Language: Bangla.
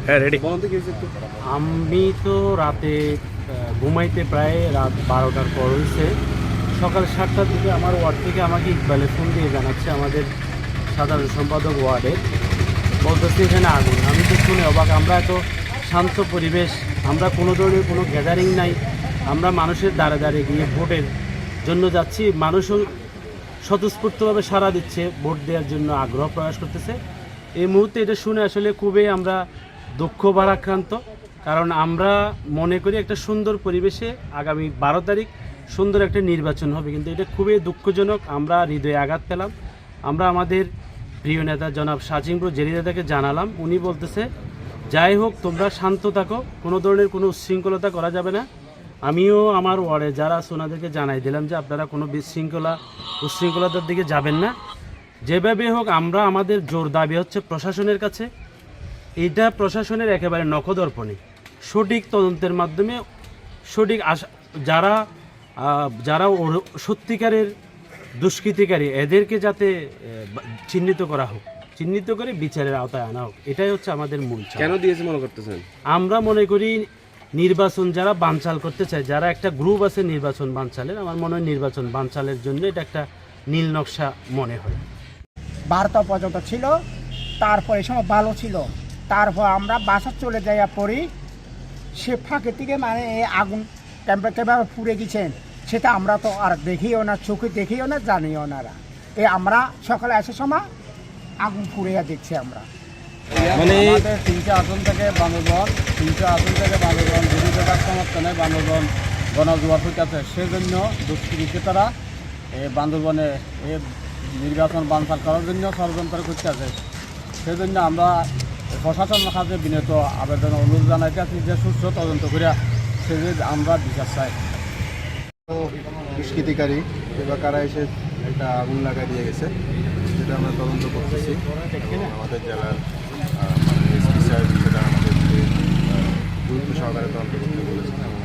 হ্যাঁ রেডি। আমি তো রাতে ঘুমাইতে প্রায় রাত 12টার পর হয়েছে। সকাল 7টার দিকে আমার ওয়ার্ড থেকে আমাকে ইকবালে ফোন দিয়ে জানাচ্ছে আমাদের সাধারণ সম্পাদক ওয়ার্ডে, বলতেছে এখানে আগুন। আমি তো শুনে অবাক, আমরা এত শান্ত পরিবেশ, আমরা কোনো ধরনের কোনো গ্যাদারিং নাই, আমরা মানুষের দ্বারে দ্বারে গিয়ে ভোটের জন্য যাচ্ছি, মানুষও স্বতঃস্ফূর্তভাবে সাড়া দিচ্ছে, ভোট দেওয়ার জন্য আগ্রহ প্রকাশ করতেছে। এই মুহূর্তে এটা শুনে আসলে খুবই আমরা দুঃখ ভারাক্রান্ত, কারণ আমরা মনে করি একটা সুন্দর পরিবেশে আগামী 12 তারিখ সুন্দর একটা নির্বাচন হবে, কিন্তু এটা খুবই দুঃখজনক। আমরা হৃদয়ে আঘাত পেলাম। আমরা আমাদের প্রিয় নেতা জনাব সাজিমপুর জেরিদাদাকে জানালাম, উনি বলতেছে যাই হোক তোমরা শান্ত থাকো, কোনো ধরনের কোনো উচ্ছৃঙ্খলতা করা যাবে না। আমিও আমার ওয়ার্ডে যারা আছে ওনাদেরকে জানাই দিলাম যে আপনারা কোনো উচ্ছৃঙ্খলতার দিকে যাবেন না। যেভাবে হোক আমরা আমাদের জোর দাবি হচ্ছে প্রশাসনের কাছে, এইটা প্রশাসনের একেবারে নখদর্পণে সঠিক তদন্তের মাধ্যমে সঠিক যারা যারা সত্যিকারের দুষ্কৃতিকারী এদেরকে যাতে চিহ্নিত করা হোক, চিহ্নিত করে বিচারের আওতায় আনা হোক, এটাই হচ্ছে আমাদের মূল চাপ। কেন দিয়েছে মনে করতেছেন? আমরা মনে করি নির্বাচন যারা বানচাল করতে চায়, যারা একটা গ্রুপ আছে নির্বাচন বানচালের, আমার মনে হয় নির্বাচন বানচালের জন্য এটা একটা নীল নকশা মনে হয়। 12টা পর্যন্ত ছিল, তারপর এই সময় ভালো ছিল, তারপর আমরা বাসা চলে যাইয়া পড়ি, সে ফাঁকে থেকে মানে এই আগুন কীভাবে পুড়ে গেছেন সেটা আমরা তো আর দেখিও না, চোখে দেখিও না, জানিও না। এই আমরা সকালে আসার সময় আগুন পুড়িয়া দেখছি আমরা। মানে আমাদের 3টে আসন থেকে বান্দরবন, 3টে আসন থেকে বান্দরবন বিরোধিতার সমর্থনে বান্দরবন গণজোয়ার হইতেছে, সেজন্য দুষ্কৃতিকারীরা এই বান্দরবনে এই নির্বাচন বানচাল করার জন্য ষড়যন্ত্র করতেছে। সেজন্য আমরা প্রশাসনের কাছে বিনীত আবেদন অনুরোধ জানাইতেছি যে সুস্থ তদন্ত করিয়া সেজন্য আমরা বিচার চাই। দুষ্কৃতিকারী কিংবা কারা এসে একটা আগুন লাগাই দিয়ে গেছে, যেটা আমরা তদন্ত করতেছি। আমাদের জেলার এসপি সাহেব সেটা আমাদেরকে গুরুত্ব সহকারে তদন্ত করতে বলেছেন এবং